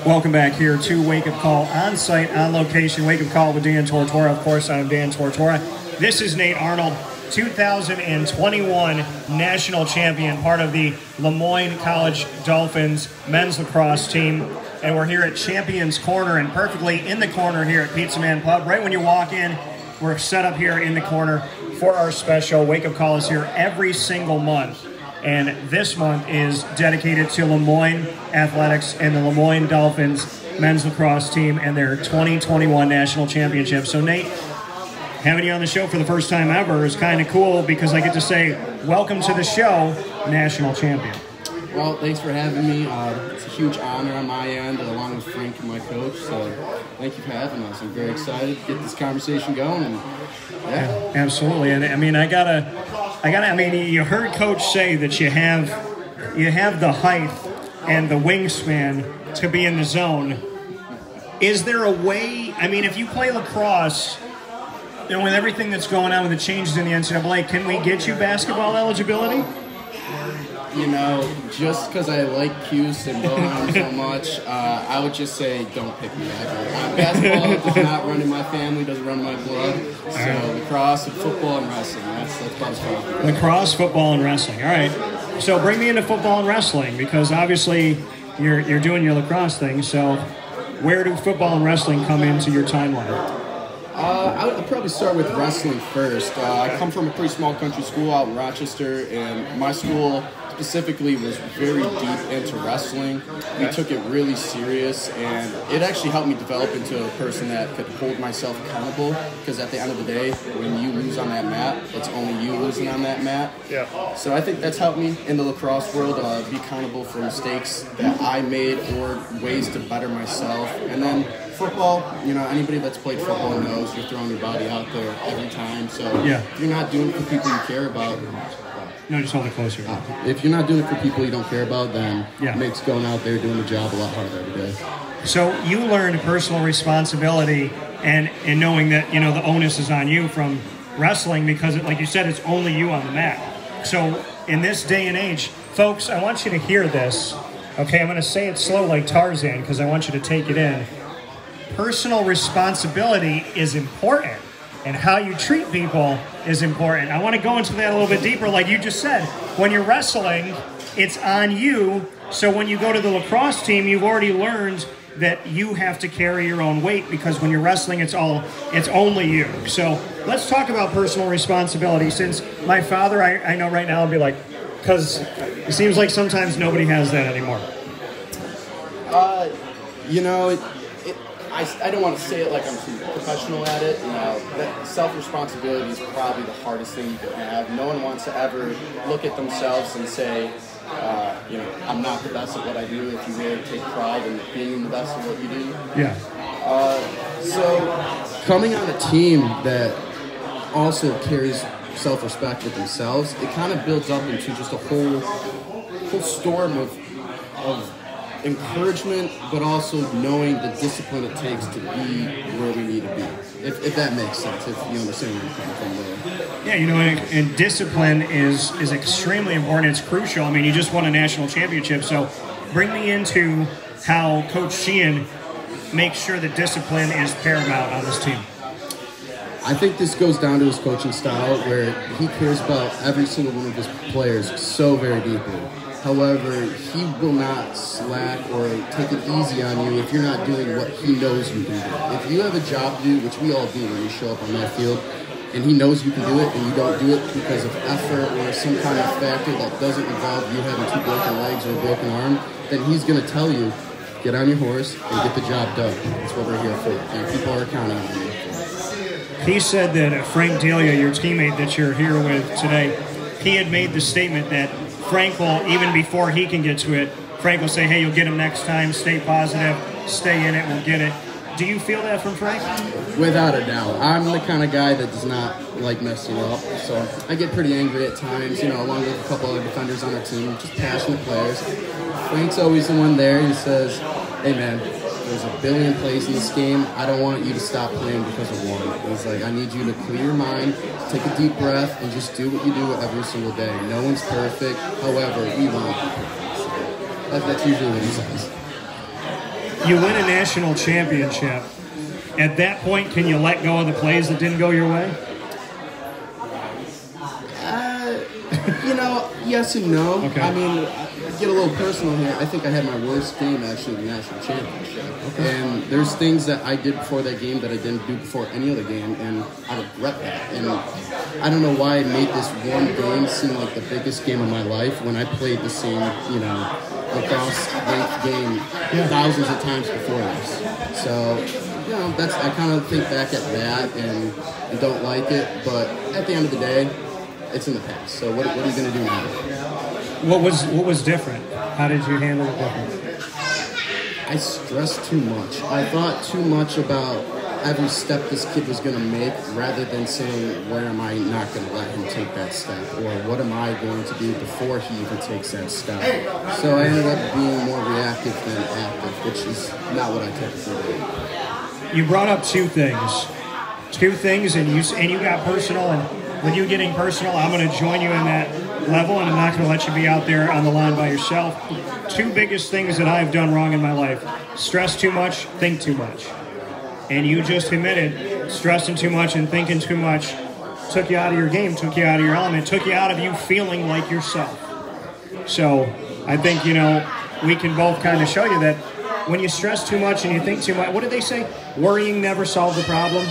Welcome back here to Wake Up Call on site, on location. Wake Up Call with Dan Tortora. Of course, I'm Dan Tortora. This is Nate Arnold, 2021 national champion, part of the Lemoyne College Dolphins men's lacrosse team. And we're here at Champions Corner, and perfectly in the corner here at Pizza Man Pub. Right when you walk in, we're set up here in the corner for our special. Wake Up Call is here every single month. And this month is dedicated to Lemoyne Athletics and the Lemoyne Dolphins men's lacrosse team and their 2021 national championship. So Nate, having you on the show for the first time ever is kind of cool because I get to say, welcome to the show, national champion. Well, thanks for having me. It's a huge honor on my end, along with Frank and my coach. So thank you for having us. I'm very excited to get this conversation going. And yeah, absolutely. And I mean, I mean, you heard Coach say that you have the height and the wingspan to be in the zone. Is there a way? I mean, if you play lacrosse, you know, with everything that's going on with the changes in the NCAA, can we get you basketball eligibility? You know, just because I like Cuse and Bohan so much, I would just say don't pick me ever. Basketball does not run in my family, doesn't run in my blood. So lacrosse, and football, and wrestling, that's about as far as I go. Lacrosse, football, and wrestling. All right. So bring me into football and wrestling because obviously you're doing your lacrosse thing. So where do football and wrestling come into your timeline? I would probably start with wrestling first. I come from a pretty small country school out in Rochester, and my school specifically was very deep into wrestling. We took it really serious, and it actually helped me develop into a person that could hold myself accountable, because at the end of the day, when you lose on that mat, it's only you losing on that mat. Yeah. So I think that's helped me in the lacrosse world, be accountable for mistakes that I made or ways to better myself. And then football, you know, anybody that's played football knows you're throwing your body out there every time. So if you're not doing it for people you care about, no, just hold it closer. If you're not doing it for people you don't care about, then it makes going out there doing the job a lot harder every day. So you learned personal responsibility and knowing that, you know, the onus is on you from wrestling because, like you said, it's only you on the mat. So in this day and age, folks, I want you to hear this. Okay, I'm going to say it slow like Tarzan because I want you to take it in. Personal responsibility is important, and how you treat people is important. I want to go into that a little bit deeper. Like you just said, when you're wrestling, it's on you. So when you go to the lacrosse team, you've already learned that you have to carry your own weight because when you're wrestling, it's only you. So let's talk about personal responsibility. Since my father, I know right now, I'll be like, because it seems like sometimes nobody has that anymore. You know, I don't want to say it like I'm too professional at it. You know, that self-responsibility is probably the hardest thing you can have. No one wants to ever look at themselves and say, you know, I'm not the best at what I do. If you really take pride in being the best at what you do. Yeah. So coming on a team that also carries self-respect with themselves, it kind of builds up into just a whole storm of encouragement, but also knowing the discipline it takes to be where we need to be. If that makes sense, if you understand where I'm coming from there. Yeah, you know, and discipline is extremely important. It's crucial. I mean, you just won a national championship, so bring me into how Coach Sheehan makes sure that discipline is paramount on this team. I think this goes down to his coaching style, where he cares about every single one of his players so very deeply. However, he will not slack or take it easy on you if you're not doing what he knows you can do. If you have a job to do, which we all do when you show up on that field, and he knows you can do it and you don't do it because of effort or some kind of factor that doesn't involve you having two broken legs or a broken arm, then he's going to tell you, get on your horse and get the job done. That's what we're here for, and people are counting on you. He said that Frank Delia, your teammate that you're here with today, he had made the statement that Frank will, even before he can get to it, Frank will say, hey, you'll get him next time, stay positive, stay in it, we'll get it. Do you feel that from Frank? Without a doubt. I'm the kind of guy that does not like messing up, so I get pretty angry at times, you know, along with a couple other defenders on our team, just passionate players. Frank's always the one there. He says, hey, man, there's a billion plays in this game. I don't want you to stop playing because of one. He's like, I need you to clear your mind, take a deep breath, and just do what you do every single day. No one's perfect. However, we want you to be perfect. So that's usually what he says. you win a national championship. At that point, can you let go of the plays that didn't go your way? Yes and no. Okay. I mean, get a little personal here. I think I had my worst game actually in the national championship. Okay. And there's things that I did before that game that I didn't do before any other game, and I regret that. And I don't know why I made this one game seem like the biggest game of my life when I played the same, lacrosse ranked game thousands of times before this. So, I kind of think back at that and don't like it. But at the end of the day, it's in the past. So what are you going to do now? What was different? How did you handle it differently? I stressed too much. I thought too much about every step this kid was going to make rather than saying, where am I not going to let him take that step? Or what am I going to do before he even takes that step? So I ended up being more reactive than active, which is not what I typically do. You brought up two things, and you got personal, and with you getting personal, I'm going to join you in that level, and I'm not going to let you be out there on the line by yourself. Two biggest things that I've done wrong in my life: stress too much, think too much. And you just admitted stressing too much and thinking too much took you out of your game, took you out of your element, took you out of you feeling like yourself. So I think, we can both kind of show you that when you stress too much and you think too much, what did they say? Worrying never solved the problem.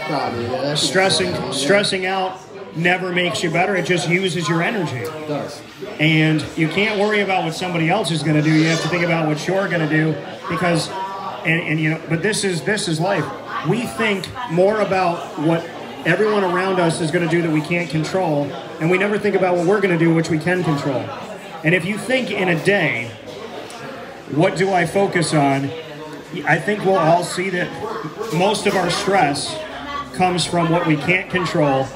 Probably, yeah. Stressing out never makes you better. It just uses your energy. It does. And you can't worry about what somebody else is going to do. You have to think about what you're going to do, because, but this is life. We think more about what everyone around us is going to do that we can't control, and we never think about what we're going to do, which we can control. And if you think in a day, what do I focus on? I think we'll all see that most of our stress comes from what we can't control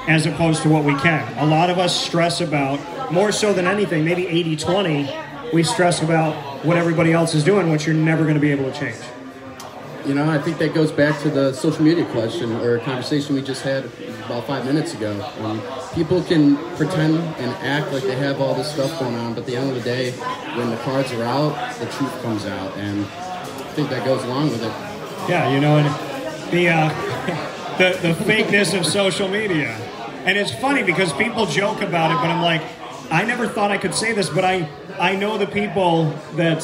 as opposed to what we can. A lot of us stress about, more so than anything, maybe 80-20, we stress about what everybody else is doing, which you're never going to be able to change. I think that goes back to the social media question or conversation we just had about 5 minutes ago. People can pretend and act like they have all this stuff going on, but at the end of the day, when the cards are out, the truth comes out, and I think that goes along with it. Yeah, and the fakeness of social media. And it's funny because people joke about it, but I'm like, I never thought I could say this, but I know the people that,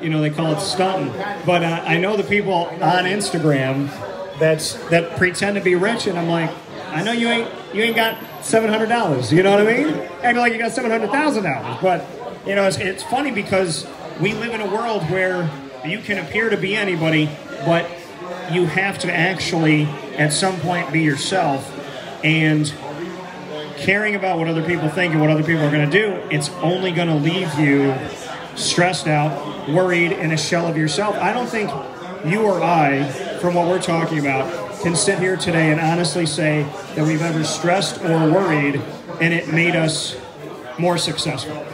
they call it stunting, but I know the people on Instagram that pretend to be rich, and I'm like, I know you ain't got $700, you know what I mean? Act like you got $700,000, but, it's funny because we live in a world where you can appear to be anybody, but you have to actually, at some point, be yourself. And caring about what other people think and what other people are going to do, it's only going to leave you stressed out, worried, in a shell of yourself. I don't think you or I, from what we're talking about, can sit here today and honestly say that we've ever stressed or worried and it made us more successful.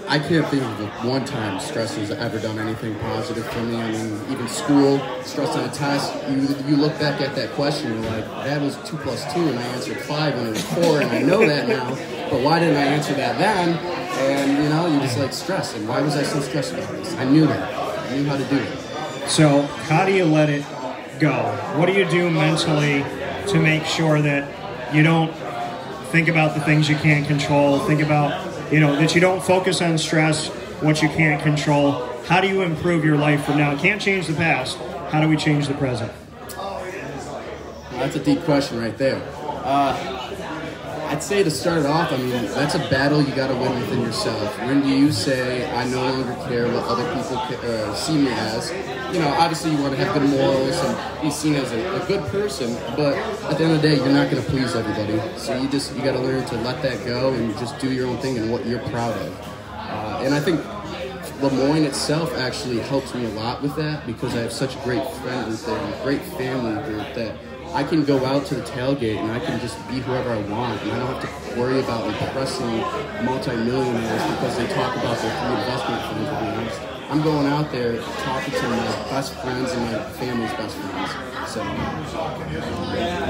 I can't think of one time stress has ever done anything positive for me. I mean, even school, stress on a test, you look back at that question, you're like, that was 2 + 2, and I answered 5 when it was 4, and I know that now, but why didn't I answer that then? And, you just like stress, and why was I so stressed about this? I knew that. I knew how to do it. So, how do you let it go? What do you do mentally to make sure that you don't think about the things you can't control, think about that you don't focus on stress, what you can't control? How do you improve your life from now? Can't change the past. How do we change the present? Well, that's a deep question right there. I'd say to start it off, that's a battle you got to win within yourself. When do you say, I no longer care what other people see me as? Obviously you want to have good morals and be seen as a good person, but at the end of the day, you're not going to please everybody. So you got to learn to let that go and just do your own thing and what you're proud of. And I think Lemoyne itself actually helps me a lot with that because I have such a great friend group there and a great family group that I can go out to the tailgate and I can just be whoever I want, and I don't have to worry about impressing multi-millionaires because they talk about their 3 investment funds with me. I'm going out there talking to my best friends and my family's best friends. So,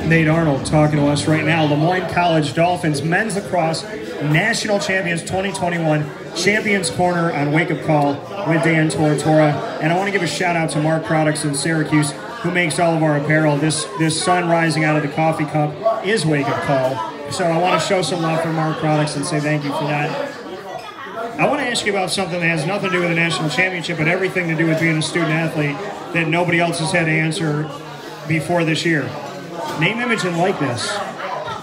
Nate Arnold talking to us right now. Lemoyne College Dolphins men's lacrosse national champions 2021. Champions Corner on Wake Up Call with Dan Tortora. And I want to give a shout out to Mark Products in Syracuse, who makes all of our apparel. This sun rising out of the coffee cup is Wake Up Call. So I want to show some love for Mark Products and say thank you for that. I want to ask you about something that has nothing to do with the national championship, but everything to do with being a student athlete that nobody else has had to answer before this year. Name, image, and likeness.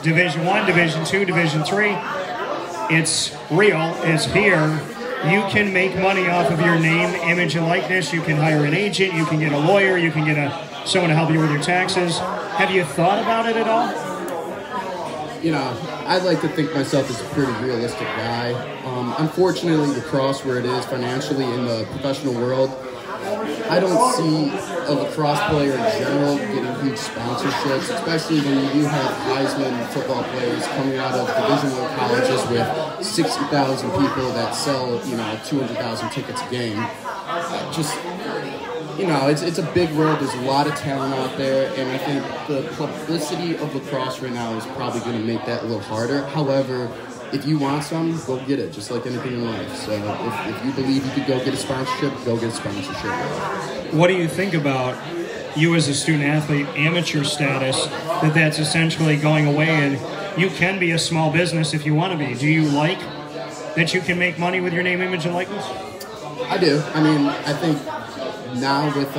Division I, Division II, Division III. It's real. It's here. You can make money off of your name, image, and likeness. You can hire an agent. You can get a lawyer. You can get someone to help you with your taxes. Have you thought about it at all? You know, I'd like to think myself as a pretty realistic guy. Unfortunately, lacrosse, where it is financially in the professional world, I don't see a lacrosse player in general getting huge sponsorships, especially when you do have Heisman football players coming out of Division I colleges with 60,000 people that sell, 200,000 tickets a game. It's a big world. There's a lot of talent out there, and I think the publicity of lacrosse right now is probably going to make that a little harder. However, if you want some, go get it, just like anything in life. So if you believe you could go get a sponsorship, go get a sponsorship. What do you think about you as a student athlete, amateur status, that's essentially going away, and you can be a small business if you want to be? Do you like that you can make money with your name, image, and likeness? I do. I mean, I think now with,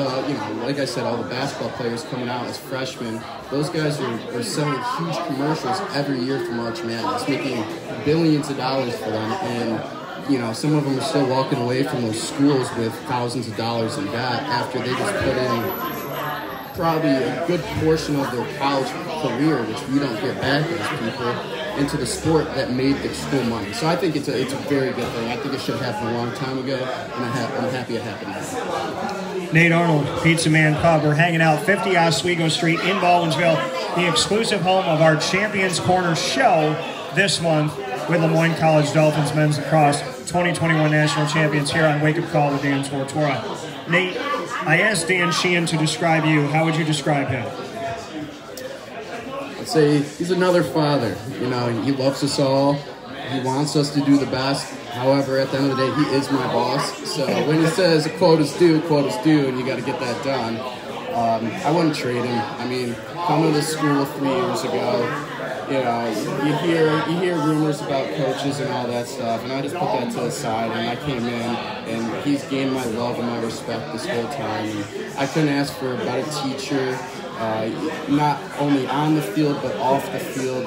like I said, all the basketball players coming out as freshmen, those guys are selling huge commercials every year for March Madness, making billions of dollars for them. And, some of them are still walking away from those schools with thousands of dollars in debt after they just put in probably a good portion of their college career, which we don't get back as people, into the sport that made the school money. So I think it's a very good thing. I think it should have happened a long time ago, and I'm happy it happened now. Nate Arnold, Pizza Man Pub. We're hanging out 50 Oswego Street in Baldwinsville, the exclusive home of our Champions Corner show this month with Lemoyne College Dolphins men's lacrosse 2021 national champions here on Wake Up Call with Dan Tortora. Nate, I asked Dan Sheehan to describe you. How would you describe him? I'd say he's another father. He loves us all. He wants us to do the best. However, at the end of the day, he is my boss. So when he says a quote is due, and you got to get that done, I wouldn't trade him. I mean, coming to school 3 years ago, you hear rumors about coaches and all that stuff, and I just put that to the side, and I came in, and he's gained my love and my respect this whole time. And I couldn't ask for a better teacher. Not only on the field, but off the field.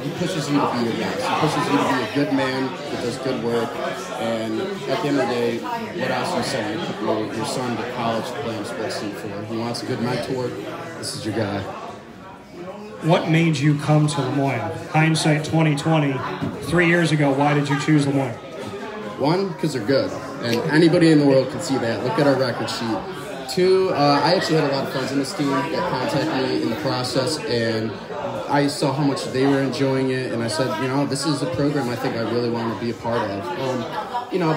He pushes you to be your best. He pushes you to be a good man that does good work. And at the end of the day, what else are you saying? You put your son to college to play in sports team for. He wants a good mentor. This is your guy. What made you come to Lemoyne? Hindsight 2020, 3 years ago, why did you choose Lemoyne? One, because they're good. And anybody in the world can see that. Look at our record sheet. Two, I actually had a lot of friends in this team that contacted me in the process, and I saw how much they were enjoying it, and I said, this is a program I think I really want to be a part of.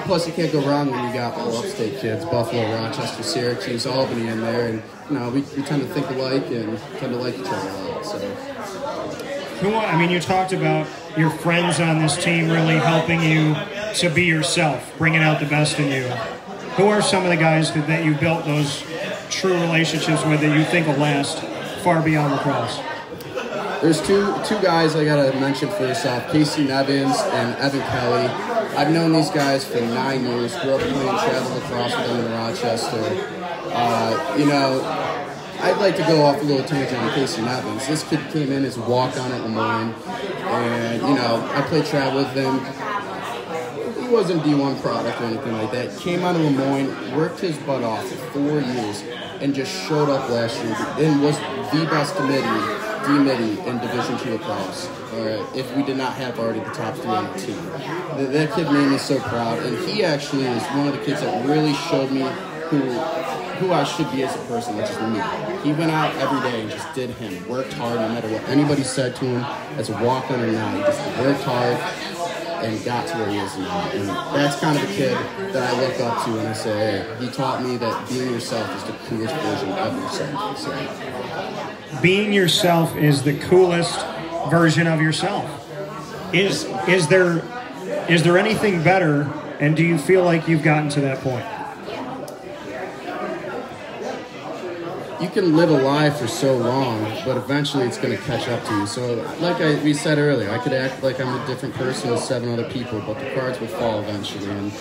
Plus you can't go wrong when you got all upstate kids, Buffalo, Rochester, Syracuse, Albany in there, and we tend to think alike and tend to like each other a lot. So. You talked about your friends on this team really helping you to be yourself, bringing out the best in you. Who are some of the guys that you built those true relationships with that you think will last far beyond lacrosse? There's two guys I gotta mention first off, Casey Nevins and Evan Kelly. I've known these guys for 9 years, grew up playing travel lacrosse with them in Rochester. I'd like to go off a little tangent on Casey Nevins. This kid came in as a walk-on at Lemoyne, and, I played travel with him. He wasn't D1 product or anything like that. Came out of Lemoyne, worked his butt off for 4 years, and just showed up last year and was the best D-Midi in Division II lacrosse. If we did not have already the top 3 on the team. That kid made me so proud, and he actually is one of the kids that really showed me who I should be as a person, which is me. He went out every day and just did him, worked hard no matter what anybody said to him, as a walk-on or not. He just worked hard and got to where he is now. And that's kind of the kid that I look up to and I say, hey, he taught me that being yourself is the coolest version of yourself. So. Being yourself is the coolest version of yourself. Is there anything better And do you feel like you've gotten to that point? You can live a lie for so long, but eventually it's going to catch up to you. So, like we said earlier, I could act like I'm a different person with 7 other people, but the cards will fall eventually. And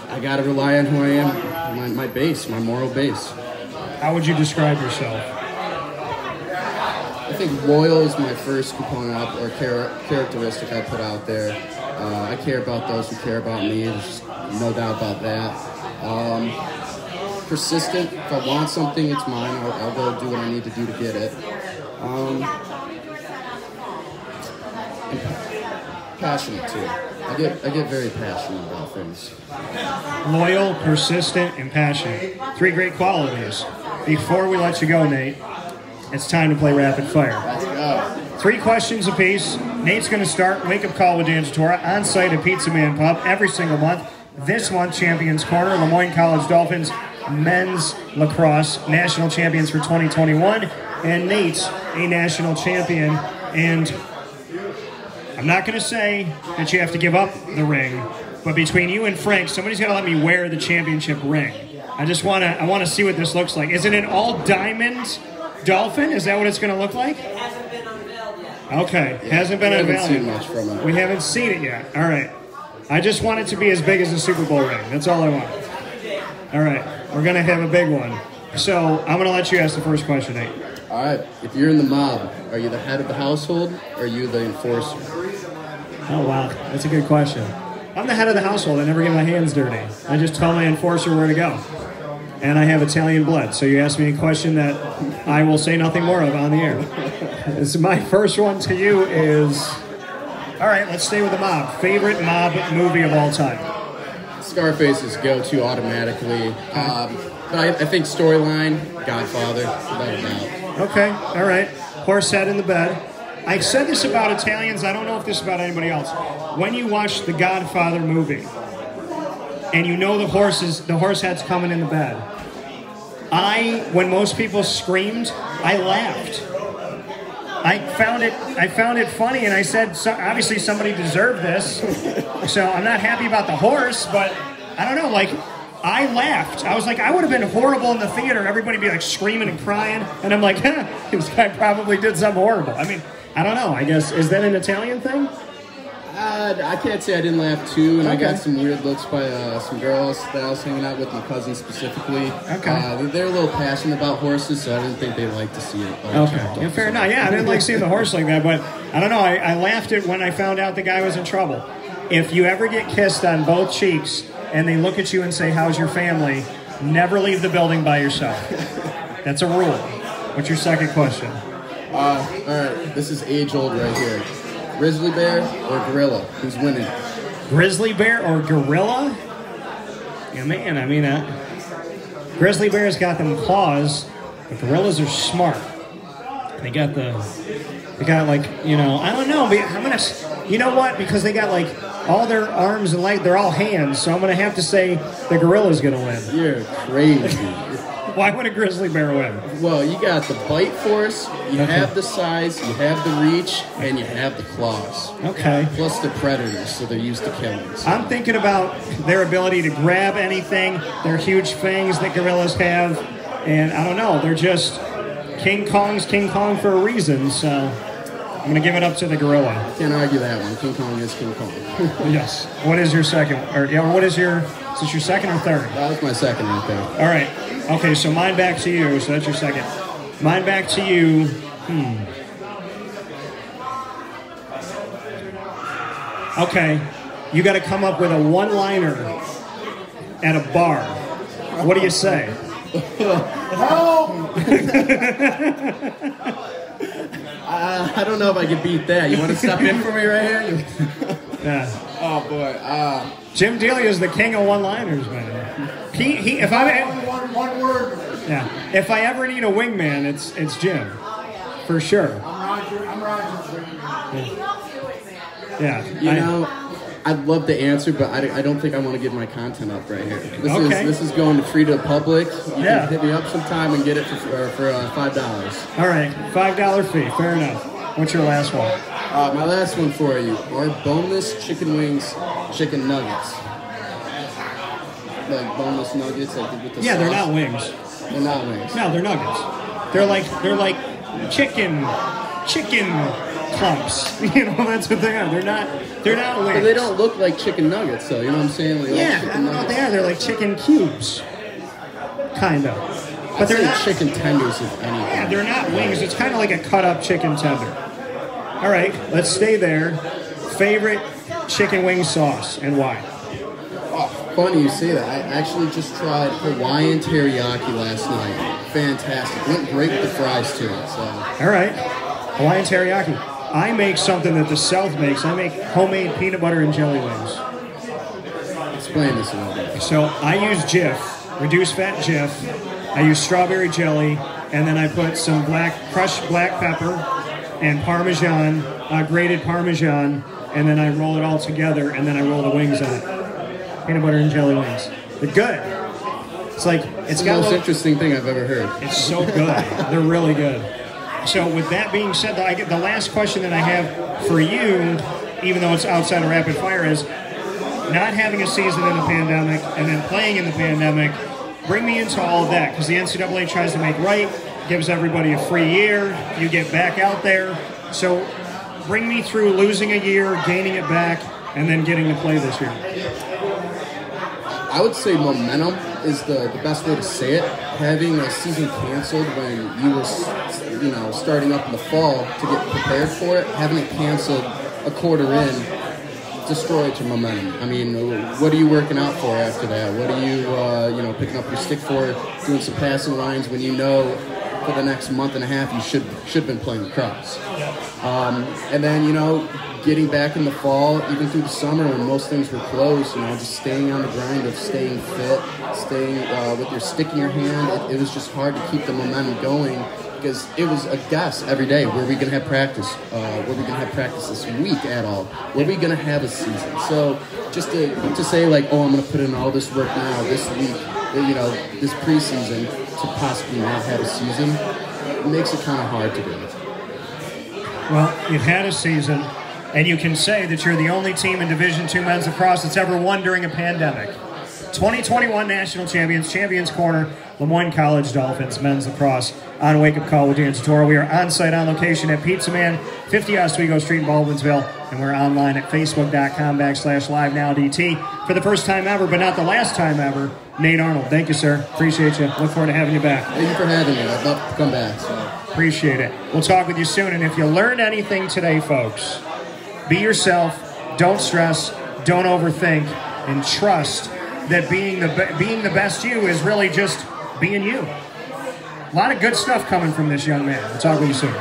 I got to rely on who I am, my base, my moral base. How would you describe yourself? I think loyal is my first component or characteristic I put out there. I care about those who care about me. There's no doubt about that. Persistent. If I want something, it's mine. I'll go do what I need to do to get it. And passionate too. I get very passionate about things. Loyal, persistent, and passionate. 3 great qualities. Before we let you go, Nate, it's time to play rapid fire. Let's go. 3 questions apiece. Nate's going to start Wake Up Call with Dan Tortora on site at Pizza Man Pub every single month. This month, Champions Corner, Lemoyne College Dolphins men's lacrosse national champions for 2021, and Nate's a national champion. And I'm not going to say that you have to give up the ring, but between you and Frank, somebody's got to let me wear the championship ring. I want to see what this looks like. Is it an all diamond dolphin? Is that what it's going to look like? It hasn't been unveiled yet. Okay, hasn't been unveiled. We haven't seen much from it. We haven't seen it yet. All right. I just want it to be as big as the Super Bowl ring. That's all I want. All right. We're going to have a big one. So I'm going to let you ask the first question, Nate. All right. If you're in the mob, are you the head of the household or are you the enforcer? Oh, wow. That's a good question. I'm the head of the household. I never get my hands dirty. I just tell my enforcer where to go. And I have Italian blood. So you ask me a question that I will say nothing more of on the air. So my first one to you is... All right, let's stay with the mob. Favorite mob movie of all time? Scarface is go-to automatically. But I think storyline, Godfather, without a doubt. Okay, all right. Horse head in the bed. I said this about Italians. I don't know if this is about anybody else. When you watch the Godfather movie, and you know the horse head's coming in the bed, when most people screamed, I laughed. I found it funny, and I said, so, obviously somebody deserved this. So I'm not happy about the horse, but I don't know, like, I laughed. I was like, I would have been horrible in the theater. Everybody be like screaming and crying, and I'm like, this guy probably did something horrible. I mean, I don't know. I guess, is that an Italian thing? I can't say I didn't laugh too, and okay. I got some weird looks by some girls that I was hanging out with, my cousin specifically. Okay. They're a little passionate about horses, so I didn't think they'd like to see it. Okay, yeah, fair enough. Yeah, I didn't like seeing the horse like that, but I don't know. I laughed at when I found out the guy was in trouble. If you ever get kissed on both cheeks and they look at you and say, "How's your family?" never leave the building by yourself. That's a rule. What's your second question? All right, this is age-old right here. Grizzly bear or gorilla? Who's winning? Grizzly bear or gorilla? Yeah, man, I mean, grizzly bear's got them claws, but gorillas are smart. They got like, you know, I don't know, but I'm going to, you know what? Because they got like all their arms and legs, they're all hands, so I'm going to have to say the gorilla's going to win. You're crazy. Why would a grizzly bear win? Well, you got the bite force, you have the size, you have the reach, and you have the claws. Okay. Plus the predators, so they're used to killing. So. I'm thinking about their ability to grab anything, their huge fangs that gorillas have, and I don't know, they're just King Kong's King Kong for a reason, so I'm going to give it up to the gorilla. Can't argue that one. King Kong is King Kong. Yes. What is your second? Or what is your, is this your second or third? That was my second right there. All right. Okay, so mine back to you. So that's your second. Mine back to you. Okay. You got to come up with a one-liner at a bar. What do you say? Help! I don't know if I can beat that. You want to step in for me right here? Yeah. Oh, boy. Jim Delia is the king of one-liners, man. He if I one word. Yeah. If I ever need a wingman, it's Jim. For sure. I'm Roger. Yeah. You know, I'd love to answer, but I don't think I want to give my content up right here. This is going free to the public. You can hit me up sometime and get it for $5. All right, $5 fee. Fair enough. What's your last one? My last one for you are boneless chicken wings, chicken nuggets. like boneless nuggets, like with the Yeah, they're sauce? not wings. They're not wings. No, they're nuggets. They're like chicken clumps. You know, that's what they are. They're not wings. But they don't look like chicken nuggets, though. You know what I'm saying? Like, Yeah, I chicken don't know what nuggets. they are. They're like chicken cubes, kind of. But I'd they're say not. chicken tenders, if anything. Yeah, they're not wings. It's kind of like a cut up chicken tender. All right, let's stay there. Favorite chicken wing sauce and why? Oh, funny you say that. I actually just tried Hawaiian teriyaki last night. Fantastic. Went great with the fries too. So All right, Hawaiian teriyaki. I make something that the South makes. I make homemade peanut butter and jelly wings. explain this a little bit. So I use Jif, reduced fat Jif. I use strawberry jelly, and then I put some crushed black pepper and Parmesan, grated Parmesan, and then I roll it all together, and then I roll the wings on it. Peanut butter and jelly wings. They're good. It's like It's the most interesting thing I've ever heard. It's so good. They're really good. So with that being said, the last question that I have for you, even though it's outside of rapid fire, is not having a season in the pandemic and then playing in the pandemic. Bring me into all of that, because the NCAA tries to make right, gives everybody a free year. You get back out there. So bring me through losing a year, gaining it back, and then getting to play this year. I would say momentum is the best way to say it. Having a season canceled when you were, starting up in the fall to get prepared for it, having it canceled a quarter in destroyed your momentum. I mean, what are you working out for after that? What are you, picking up your stick for, doing some passing lines when you know for the next month and a half you should have been playing lacrosse? And then, getting back in the fall, even through the summer when most things were closed, just staying on the grind of staying fit, staying with your stick in your hand. It was just hard to keep the momentum going because it was a guess every day. Were we going to have practice? Were we going to have practice this week at all? Were we going to have a season? So just to say like, oh, I'm going to put in all this work now, this week, this preseason to possibly not have a season, it makes it kind of hard to do it. Well, you've had a season, and you can say that you're the only team in Division II men's lacrosse that's ever won during a pandemic. 2021 national champions, Champions Corner, Lemoyne College Dolphins men's lacrosse on Wake Up Call with Dan Tortora. We are on site on location at Pizza Man, 50 Oswego Street in Baldwinsville, and we're online at facebook.com/livenowdt. For the first time ever, but not the last time ever, Nate Arnold. Thank you, sir. Appreciate you. Look forward to having you back. Thank you for having me. I'd love to come back. So. Appreciate it. We'll talk with you soon. And if you learned anything today, folks, be yourself, don't stress, don't overthink, and trust that being the best you is really just being you. A lot of good stuff coming from this young man. We'll talk with you soon.